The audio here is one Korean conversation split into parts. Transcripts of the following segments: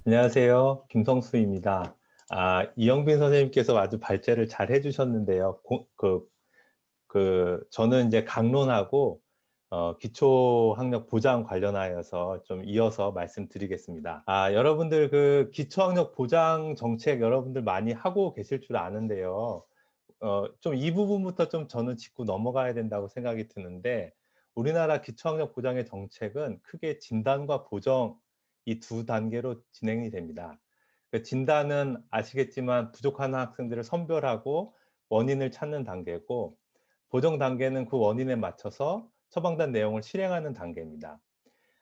안녕하세요. 김성수입니다. 이영빈 선생님께서 아주 발제를 잘 해주셨는데요. 저는 이제 강론하고 기초학력 보장 관련하여서 좀 이어서 말씀드리겠습니다. 여러분들 그 기초학력 보장 정책 여러분들 많이 하고 계실 줄 아는데요. 좀 이 부분부터 좀 저는 짚고 넘어가야 된다고 생각이 드는데, 우리나라 기초학력 보장의 정책은 크게 진단과 보정 이 두 단계로 진행이 됩니다. 그 진단은 아시겠지만 부족한 학생들을 선별하고 원인을 찾는 단계고, 보정 단계는 그 원인에 맞춰서 처방된 내용을 실행하는 단계입니다.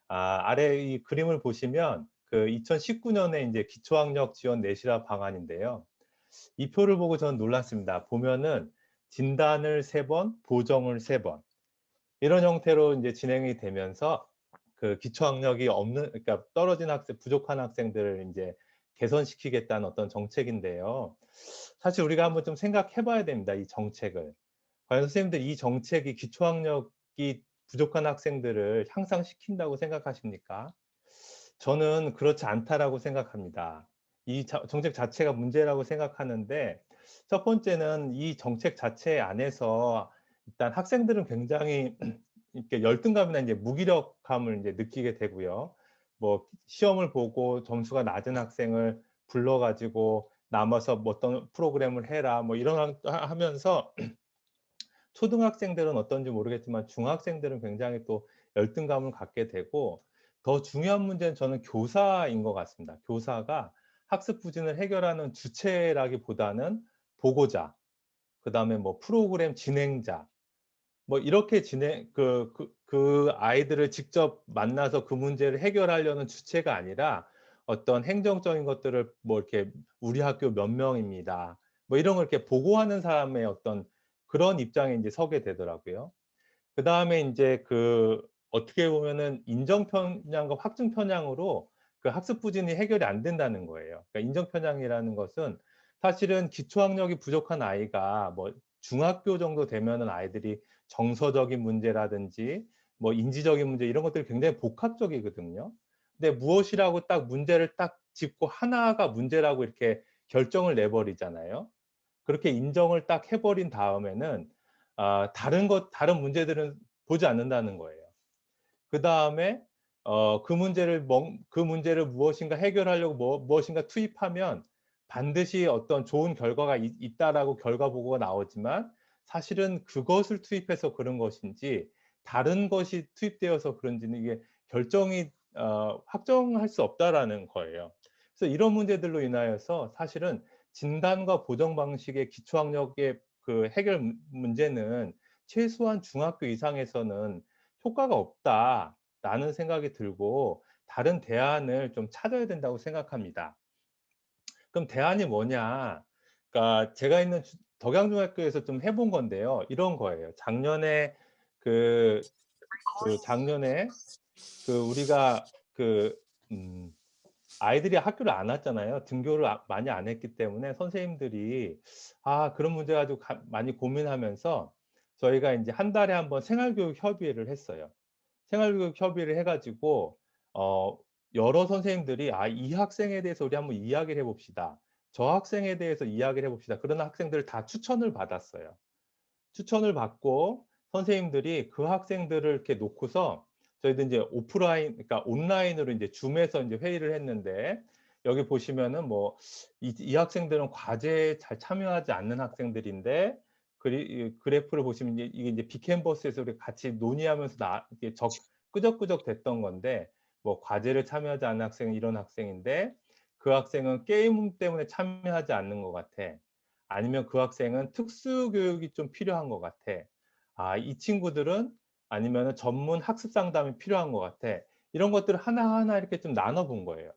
아래 이 그림을 보시면 그 2019년에 이제 기초학력 지원 내실화 방안인데요. 이 표를 보고 저는 놀랐습니다. 보면은 진단을 3번, 보정을 3번 이런 형태로 이제 진행이 되면서 그 기초학력이 없는, 그러니까 떨어진 학생, 부족한 학생들을 이제 개선시키겠다는 어떤 정책인데요. 사실 우리가 한번 좀 생각해 봐야 됩니다, 이 정책을. 과연 선생님들 이 정책이 기초학력이 부족한 학생들을 향상시킨다고 생각하십니까? 저는 그렇지 않다라고 생각합니다. 이 정책 자체가 문제라고 생각하는데, 첫 번째는 이 정책 자체 안에서 일단 학생들은 굉장히 이렇게 열등감이나 이제 무기력함을 이제 느끼게 되고요. 뭐 시험을 보고 점수가 낮은 학생을 불러 가지고 남아서 뭐 어떤 프로그램을 해라 뭐 이런 하면서 초등학생들은 어떤지 모르겠지만 중학생들은 굉장히 또 열등감을 갖게 되고, 더 중요한 문제는 저는 교사인 것 같습니다. 교사가 학습 부진을 해결하는 주체라기보다는 보고자, 그다음에 뭐 프로그램 진행자, 뭐 이렇게 그 아이들을 직접 만나서 그 문제를 해결하려는 주체가 아니라 어떤 행정적인 것들을 뭐 이렇게 "우리 학교 몇 명입니다." 뭐 이런 걸 이렇게 보고하는 사람의 어떤 그런 입장에 인제 서게 되더라고요. 그다음에 인제 어떻게 보면은 인정 편향과 확증 편향으로 그 학습 부진이 해결이 안 된다는 거예요. 그러니까 인정 편향이라는 것은 사실은 기초학력이 부족한 아이가 뭐 중학교 정도 되면은 아이들이 정서적인 문제라든지 뭐 인지적인 문제 이런 것들이 굉장히 복합적이거든요. 근데 무엇이라고 딱 문제를 딱 짚고 하나가 문제라고 이렇게 결정을 내 버리잖아요. 그렇게 인정을 딱 해 버린 다음에는 다른 문제들은 보지 않는다는 거예요. 그다음에 그 문제를 무엇인가 해결하려고 무엇인가 투입하면 반드시 어떤 좋은 결과가 있다라고 결과 보고가 나오지만, 사실은 그것을 투입해서 그런 것인지 다른 것이 투입되어서 그런지는 이게 결정이 확정할 수 없다라는 거예요. 그래서 이런 문제들로 인하여서 사실은 진단과 보정 방식의 기초학력의 그 해결 문제는 최소한 중학교 이상에서는 '효과가 없다.'라는 생각이 들고, 다른 대안을 좀 찾아야 된다고 생각합니다. 그럼 대안이 뭐냐? 그러니까 제가 있는 덕양중학교에서 좀 해본 건데요. 이런 거예요. 그 작년에 우리가 그 음 아이들이 학교를 안 왔잖아요. 등교를 많이 안 했기 때문에 선생님들이 그런 문제 가지고 많이 고민하면서 저희가 인제 한 달에 한 번 생활교육 협의회를 했어요. 생활교육 협의를 해 가지고 어 여러 선생님들이 이 학생에 대해서 우리 한번 이야기를 해 봅시다. 저 학생에 대해서 이야기를 해 봅시다." 그런 학생들을 다 추천을 받았어요. 추천을 받고 선생님들이 그 학생들을 이렇게 놓고서 저희도 인제 오프라인, 그러니까 온라인으로 인제 줌에서 인제 회의를 했는데, 여기 보시면은 뭐 이 학생들은 과제에 잘 참여하지 않는 학생들인데, 이 그래프를 보시면 이게 인제 빅캔버스에서 우리 같이 논의하면서 이게 끄적끄적 됐던 건데, 뭐 과제를 참여하지 않는 학생은 이런 학생인데 그 학생은 게임 때문에 참여하지 않는 것 같아. 아니면 그 학생은 특수 교육이 좀 필요한 것 같아. 이 친구들은 아니면은 전문 학습 상담이 필요한 것 같아. 이런 것들을 하나하나 이렇게 좀 나눠 본 거예요.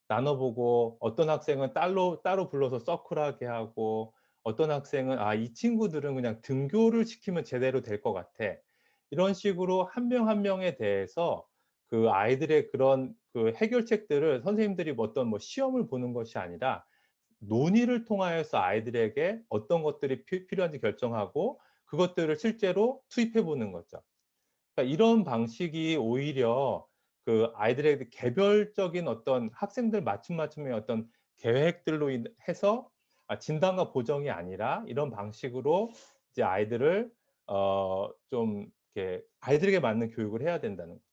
나눠 보고 어떤 학생은 따로 불러서 서클하게 하고, 어떤 학생은 이 친구들은 그냥 등교를 시키면 제대로 될 것 같아. 이런 식으로 한 명 한 명에 대해서 그 아이들의 그런 그 해결책들을 선생님들이 어떤 뭐 시험을 보는 것이 아니라 논의를 통하여서 아이들에게 어떤 것들이 필요한지 결정하고 그것들을 실제로 투입해 보는 거죠. 그러니까 이런 방식이 오히려 그 아이들에게 개별적인 어떤 학생들 맞춤의 어떤 계획들로 해서 진단과 보정이 아니라 이런 방식으로 이제 아이들을 좀 이렇게 아이들에게 맞는 교육을 해야 된다는 거죠.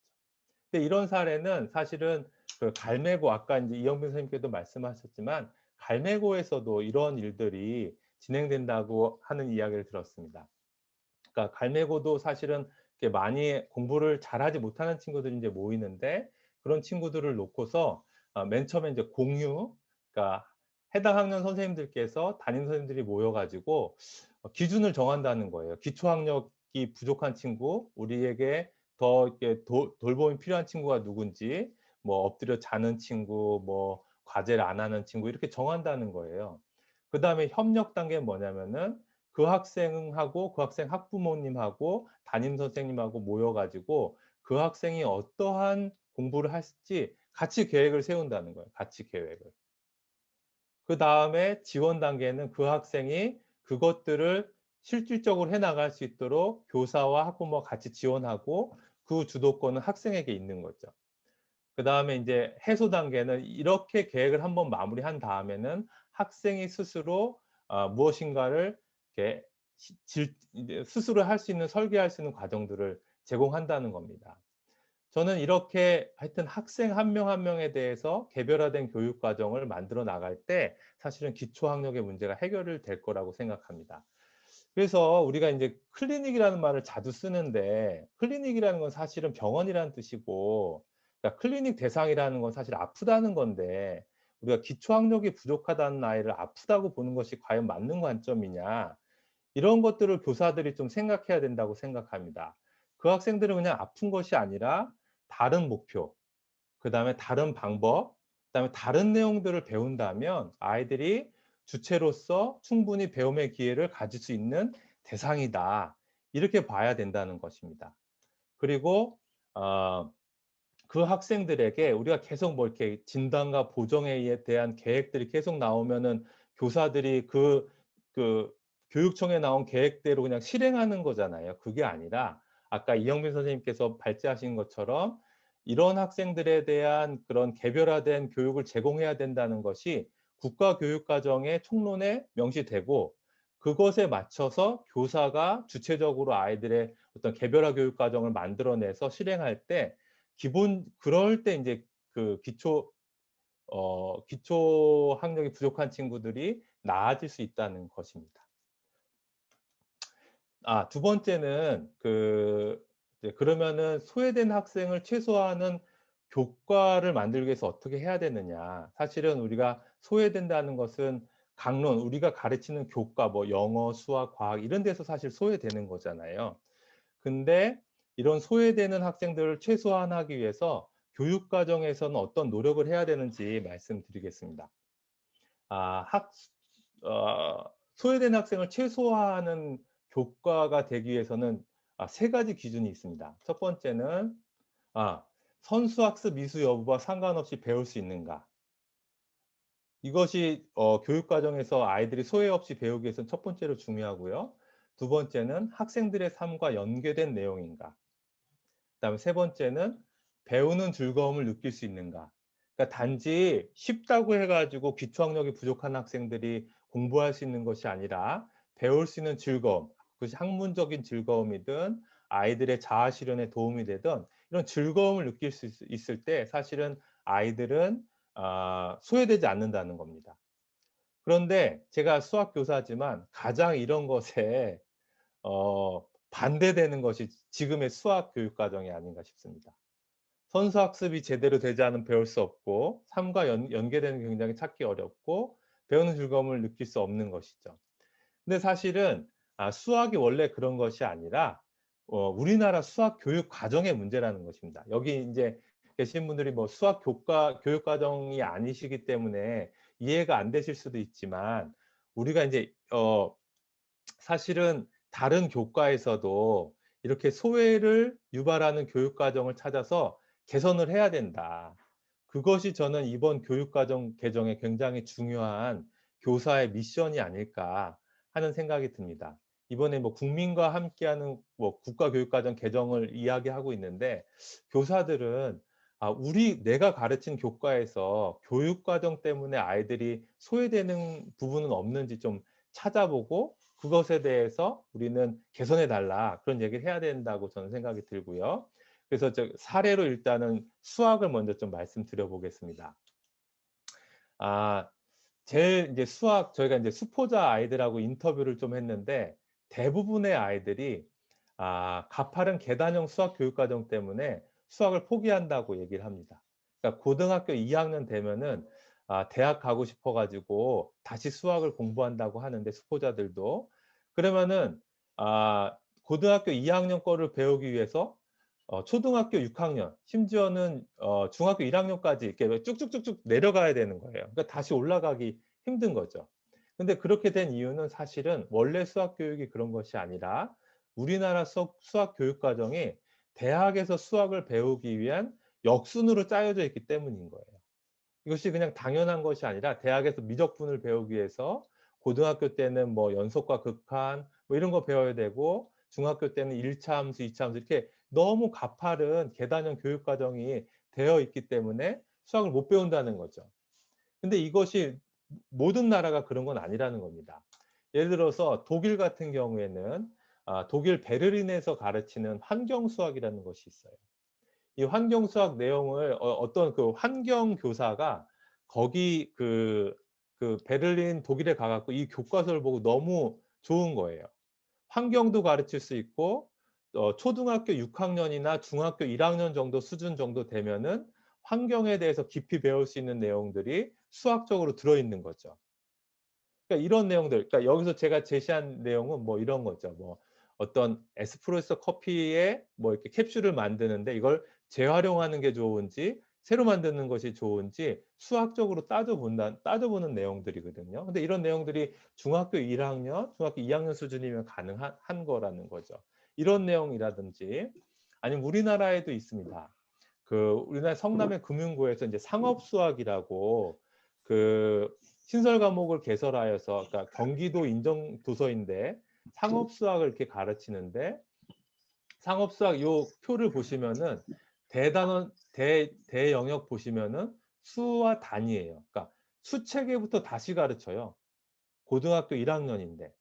근데 이런 사례는 사실은 그 갈매고 아까 인제 이영빈 선생님께도 말씀하셨지만 갈매고에서도 이런 일들이 진행된다고 하는 이야기를 들었습니다. 그러니까 갈매고도 사실은 이렇게 많이 공부를 잘하지 못하는 친구들이 인제 모이는데 그런 친구들을 놓고서 맨 처음에 인제 공유, 그러니까 해당 학년 선생님들께서 담임 선생님들이 모여 가지고 기준을 정한다는 거예요. 기초 학력이 부족한 친구, 우리에게 더 이렇게 돌봄이 필요한 친구가 누군지, 뭐 엎드려 자는 친구, 뭐 과제를 안 하는 친구 이렇게 정한다는 거예요. 그다음에 협력 단계는 뭐냐면은 그 학생하고 그 학생 학부모님하고 담임 선생님하고 모여 가지고 그 학생이 어떠한 공부를 할지 같이 계획을 세운다는 거예요, 같이 계획을. 그다음에 지원 단계는 그 학생이 그것들을 실질적으로 해 나갈 수 있도록 교사와 학부모가 같이 지원하고 그 주도권은 학생에게 있는 거죠. 그다음에 인제 해소 단계는 이렇게 계획을 한번 마무리한 다음에는 학생이 스스로 무엇인가를 이렇게 이제 스스로 할 수 있는 설계할 수 있는 과정들을 제공한다는 겁니다. 저는 이렇게 하여튼 학생 한 명 한 명에 대해서 개별화된 교육 과정을 만들어 나갈 때 사실은 기초 학력의 문제가 해결을 될 거라고 생각합니다. 그래서 우리가 인제 클리닉이라는 말을 자주 쓰는데 클리닉이라는 건 사실은 병원이라는 뜻이고, 그러니까 클리닉 대상이라는 건 사실 아프다는 건데 우리가 기초 학력이 부족하다는 아이를 아프다고 보는 것이 과연 맞는 관점이냐, 이런 것들을 교사들이 좀 생각해야 된다고 생각합니다. 그 학생들은 그냥 아픈 것이 아니라 다른 목표, 그다음에 다른 방법, 그다음에 다른 내용들을 배운다면 아이들이 주체로서 충분히 배움의 기회를 가질 수 있는 대상이다. 이렇게 봐야 된다는 것입니다. 그리고 어 그 학생들에게 우리가 계속 뭐 이렇게 진단과 보정에 대한 계획들이 계속 나오면은 교사들이 그 교육청에 나온 계획대로 그냥 실행하는 거잖아요. 그게 아니라 아까 이영빈 선생님께서 발제하신 것처럼 이런 학생들에 대한 그런 개별화된 교육을 제공해야 된다는 것이 국가교육과정의 총론에 명시되고, 그것에 맞춰서 교사가 주체적으로 아이들의 어떤 개별화 교육 과정을 만들어내서 실행할 때 그럴 때 인제 그 기초 학력이 부족한 친구들이 나아질 수 있다는 것입니다. 두 번째는 이제 그러면은 소외된 학생을 최소화하는 교과를 만들기 위해서 어떻게 해야 되느냐. 사실은 우리가 소외된다는 것은 강론, 우리가 가르치는 교과 뭐 영어, 수학, 과학 이런 데서 사실 소외되는 거잖아요. 근데 이런 소외되는 학생들을 최소화하기 위해서 교육 과정에서는 어떤 노력을 해야 되는지 말씀드리겠습니다. 아 학 어 소외된 학생을 최소화하는 교과가 되기 위해서는 세 가지 기준이 있습니다. 첫 번째는 아 선수학습 이수 여부와 상관없이 배울 수 있는가. 이것이 교육 과정에서 아이들이 소외 없이 배우기 위해서는 첫 번째로 중요하고요. 두 번째는 학생들의 삶과 연계된 내용인가. 그다음에 세 번째는 배우는 즐거움을 느낄 수 있는가. 그러니까 단지 쉽다고 해 가지고 기초 학력이 부족한 학생들이 공부할 수 있는 것이 아니라 배울 수 있는 즐거움, 그것이 학문적인 즐거움이든 아이들의 자아 실현에 도움이 되든 이런 즐거움을 느낄 수 있을 때 사실은 아이들은 소외되지 않는다는 겁니다. 그런데 제가 수학 교사지만 가장 이런 것에 반대되는 것이 지금의 수학 교육 과정이 아닌가 싶습니다. 선수학습이 제대로 되지 않으면 배울 수 없고 삶과 연계되는 게 굉장히 찾기 어렵고 배우는 즐거움을 느낄 수 없는 것이죠. 근데 사실은 수학이 원래 그런 것이 아니라 우리나라 수학 교육 과정의 문제라는 것입니다. 여기 인제 계신 분들이 뭐 수학 교육 과정이 아니시기 때문에 이해가 안 되실 수도 있지만 우리가 인제 사실은 다른 교과에서도 이렇게 소외를 유발하는 교육 과정을 찾아서 개선을 해야 된다. 그것이 저는 이번 교육 과정 개정에 굉장히 중요한 교사의 미션이 아닐까 하는 생각이 듭니다. 이번에 뭐 국민과 함께하는 뭐 국가 교육 과정 개정을 이야기하고 있는데 교사들은 내가 가르친 교과에서 교육 과정 때문에 아이들이 소외되는 부분은 없는지 좀 찾아보고 그것에 대해서 우리는 개선해 달라. 그런 얘기를 해야 된다고 저는 생각이 들고요. 그래서 사례로 일단은 수학을 먼저 좀 말씀드려 보겠습니다. 아 제일 인제 수학 저희가 인제 수포자 아이들하고 인터뷰를 좀 했는데 대부분의 아이들이 가파른 계단형 수학 교육 과정 때문에 수학을 포기한다고 얘기를 합니다. 그러니까 고등학교 2 학년 되면은 대학 가고 싶어 가지고 다시 수학을 공부한다고 하는데 수포자들도. 그러면은 고등학교 2 학년 거를 배우기 위해서 초등학교 6 학년 심지어는 중학교 1 학년까지 이렇게 쭉쭉쭉쭉 내려가야 되는 거예요. 그러니까 다시 올라가기 힘든 거죠. 근데 그렇게 된 이유는 사실은 원래 수학 교육이 그런 것이 아니라 우리나라 수학 교육 과정이 대학에서 수학을 배우기 위한 역순으로 짜여져 있기 때문인 거예요. 이것이 그냥 당연한 것이 아니라 대학에서 미적분을 배우기 위해서 고등학교 때는 뭐 연속과 극한 뭐 이런 거 배워야 되고 중학교 때는 1 차 함수, 2차 함수 이렇게 너무 가파른 계단형 교육 과정이 되어 있기 때문에 수학을 못 배운다는 거죠. 근데 이것이 모든 나라가 그런 건 아니라는 겁니다. 예를 들어서 독일 같은 경우에는 독일 베를린에서 가르치는 환경 수학이라는 것이 있어요. 이 환경 수학 내용을 어떤 그 환경 교사가 거기 베를린 독일에 가 갖고 이 교과서를 보고 너무 좋은 거예요. 환경도 가르칠 수 있고 초등학교 6 학년이나 중학교 1 학년 정도 수준 정도 되면은 환경에 대해서 깊이 배울 수 있는 내용들이 수학적으로 들어 있는 거죠. 그러니까 이런 내용들 그러니까 여기서 제가 제시한 내용은 뭐 이런 거죠. 뭐 어떤 에스프레소 커피에 뭐 이렇게 캡슐을 만드는데 이걸 재활용하는 게 좋은지 새로 만드는 것이 좋은지 수학적으로 따져보는 내용들이거든요. 근데 이런 내용들이 중학교 1 학년, 중학교 2 학년 수준이면 가능한 한 거라는 거죠. 이런 내용이라든지 아니면 우리나라에도 있습니다. 우리나라 성남의 금융고에서 인제 상업 수학이라고 그 신설 과목을 개설하여서 그러니까 경기도 인정 도서인데 상업 수학을 이렇게 가르치는데 상업 수학 요 표를 보시면은 대단원 대영역 보시면은 수와 단위예요. 그러니까 수체계부터 다시 가르쳐요. 고등학교 1 학년인데.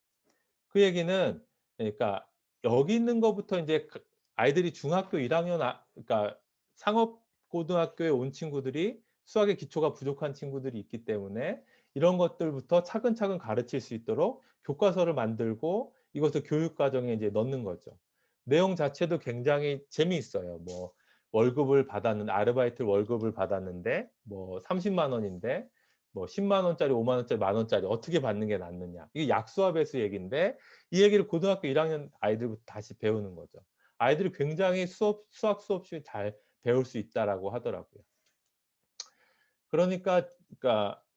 그 얘기는 그러니까 여기 있는 거부터 인제 아이들이 중학교 1 학년 그러니까 상업 고등학교에 온 친구들이 수학의 기초가 부족한 친구들이 있기 때문에 이런 것들부터 차근차근 가르칠 수 있도록 교과서를 만들고 이것을 교육 과정에 이제 넣는 거죠. 내용 자체도 굉장히 재미있어요. 뭐 아르바이트 월급을 받았는데 뭐 300,000 원인데 뭐 100,000 원짜리, 50,000 원짜리, 10,000 원짜리 어떻게 받는 게 낫느냐. 이게 약수와 배수 얘기인데 이 얘기를 고등학교 1 학년 아이들부터 다시 배우는 거죠. 아이들이 굉장히 수학 수업식을 잘 배울 수 있다라고 하더라고요. 그러니까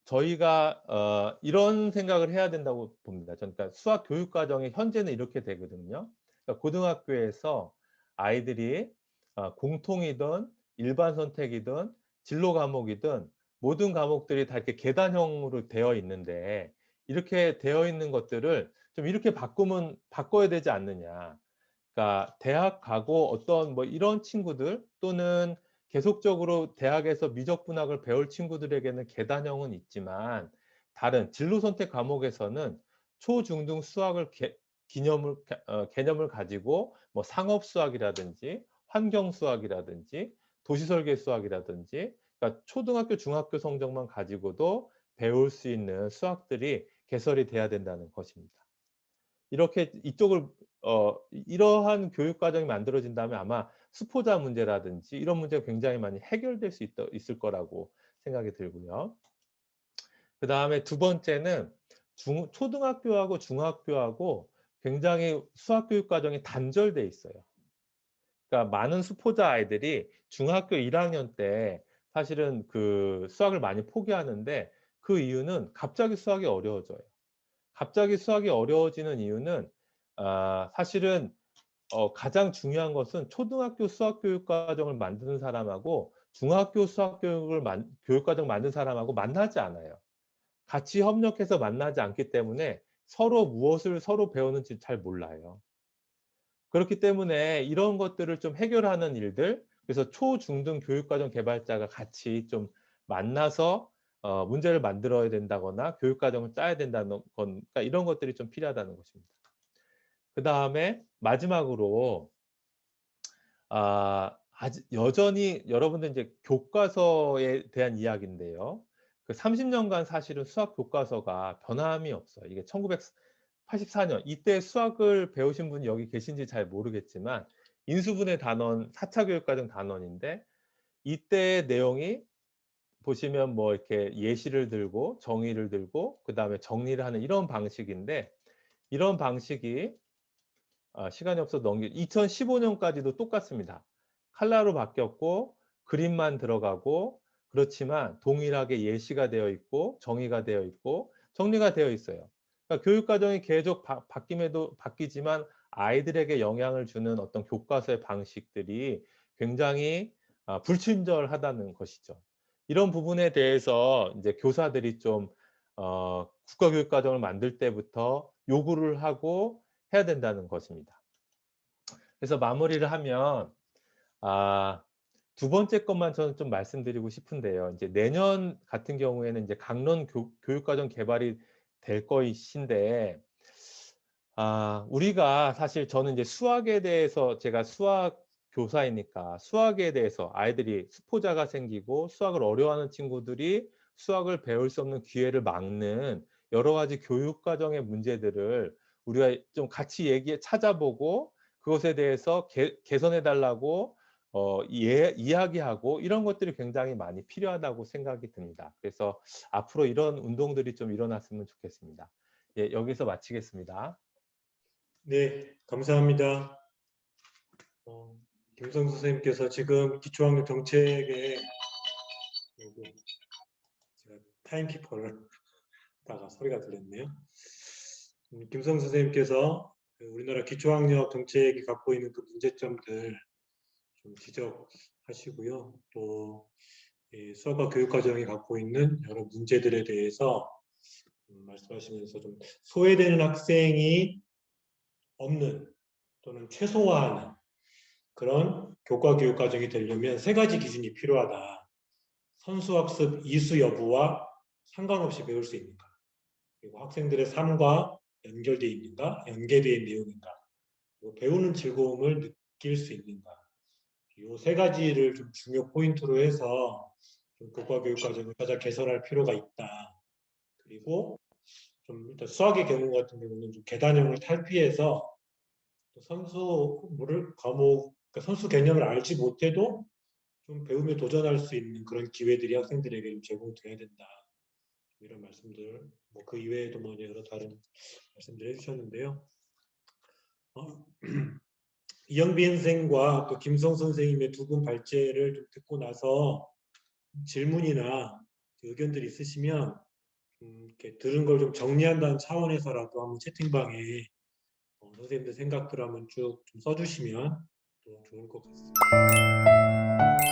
저희가 이런 생각을 해야 된다고 봅니다. 저는 그러니까 수학 교육 과정이 현재는 이렇게 되거든요. 그러니까 고등학교에서 아이들이 공통이든 일반 선택이든 진로 과목이든 모든 과목들이 다 이렇게 계단형으로 되어 있는데 이렇게 되어 있는 것들을 좀 이렇게 바꿔야 되지 않느냐. 그러니까 대학 가고 어떤 뭐 이런 친구들 또는 계속적으로 대학에서 미적분학을 배울 친구들에게는 계단형은 있지만 다른 진로 선택 과목에서는 초중등 수학을 개념을 가지고 뭐 상업 수학이라든지 환경 수학이라든지 도시 설계 수학이라든지 그러니까 초등학교, 중학교 성적만 가지고도 배울 수 있는 수학들이 개설이 돼야 된다는 것입니다. 이렇게 이쪽을 이러한 교육 과정이 만들어진다면 아마 수포자 문제라든지 이런 문제가 굉장히 많이 해결될 수 있을 거라고 생각이 들고요. 그다음에 두 번째는 초등학교하고 중학교하고 굉장히 수학 교육 과정이 단절돼 있어요. 그러니까 많은 수포자 아이들이 중학교 1 학년 때 사실은 수학을 많이 포기하는데 그 이유는 갑자기 수학이 어려워져요. 갑자기 수학이 어려워지는 이유는 사실은 가장 중요한 것은 초등학교 수학 교육 과정을 만드는 사람하고 중학교 수학 교육 과정 만든 사람하고 만나지 않아요. 같이 협력해서 만나지 않기 때문에 서로 무엇을 서로 배우는지 잘 몰라요. 그렇기 때문에 이런 것들을 좀 해결하는 일들 그래서 초, 중, 등 교육과정 개발자가 같이 좀 만나서 문제를 만들어야 된다거나 교육과정을 짜야 된다는 건, 그러니까 이런 것들이 좀 필요하다는 것입니다. 그다음에 마지막으로 아직 여전히 여러분들 이제 교과서에 대한 이야기인데요. 그 30년간 사실은 수학 교과서가 변함이 없어요. 이게 1984년 이때 수학을 배우신 분이 여기 계신지 잘 모르겠지만 인수분해 단원 4차 교육과정 단원인데 이때의 내용이 보시면 뭐 이렇게 예시를 들고 정의를 들고 그다음에 정리를 하는 이런 방식인데 이런 방식이 시간이 없어서 2015년까지도 똑같습니다. 칼라로 바뀌었고 그림만 들어가고 그렇지만 동일하게 예시가 되어 있고 정의가 되어 있고 정리가 되어 있어요. 그러니까 교육 과정이 계속 바뀜에도 바뀌지만 아이들에게 영향을 주는 어떤 교과서의 방식들이 굉장히 불친절하다는 것이죠. 이런 부분에 대해서 이제 교사들이 좀 국가교육 과정을 만들 때부터 요구를 하고 해야 된다는 것입니다. 그래서 마무리를 하면 두 번째 것만 저는 좀 말씀드리고 싶은데요. 이제 내년 같은 경우에는 이제 강론 교육과정 개발이 될 것인데 우리가 사실 저는 이제 수학에 대해서 제가 수학 교사이니까 수학에 대해서 아이들이 수포자가 생기고 수학을 어려워하는 친구들이 수학을 배울 수 없는 기회를 막는 여러 가지 교육 과정의 문제들을 우리가 좀 같이 찾아보고 그것에 대해서 개선해 달라고 이야기하고 이런 것들이 굉장히 많이 필요하다고 생각이 듭니다. 그래서 앞으로 이런 운동들이 좀 일어났으면 좋겠습니다. 예, 여기서 마치겠습니다. 네, 감사합니다. 김성수 선생님께서 지금 기초학력 정책에 제가 타임키퍼를 하다가 소리가 들렸네요. 김성수 선생님께서 우리나라 기초학력 정책이 갖고 있는 그 문제점들 좀 지적하시고요. 또 수학과 교육과정이 갖고 있는 여러 문제들에 대해서 말씀하시면서 좀 소외되는 학생이 없는 또는 최소화하는 그런 교과 교육 과정이 되려면 세 가지 기준이 필요하다. 선수학습 이수 여부와 상관없이 배울 수 있는가. 그리고 학생들의 삶과 연결되어 있는가, 연계되어 있는 내용인가. 그리고 배우는 즐거움을 느낄 수 있는가. 이 세 가지를 좀 중요 포인트로 해서 좀 교과 교육 과정을 가장 개선할 필요가 있다. 그리고 좀 일단 수학의 경우 같은 경우는 좀 계단형을 탈피해서 선수를 과목, 그러니까 선수 개념을 알지 못해도 좀 배움에 도전할 수 있는 그런 기회들이 학생들에게 좀 제공돼야 된다. 이런 말씀들, 뭐 그 이외에도 뭐 여러 다른 말씀들 해주셨는데요. 이영빈 선생과 또 김성 선생님의 두 분 발제를 좀 듣고 나서 질문이나 의견들이 있으시면 이렇게 들은 걸 좀 정리한다는 차원에서라도 한번 채팅방에 선생님들 생각들 한번 쭉 좀 써주시면 또 좋을 것 같습니다.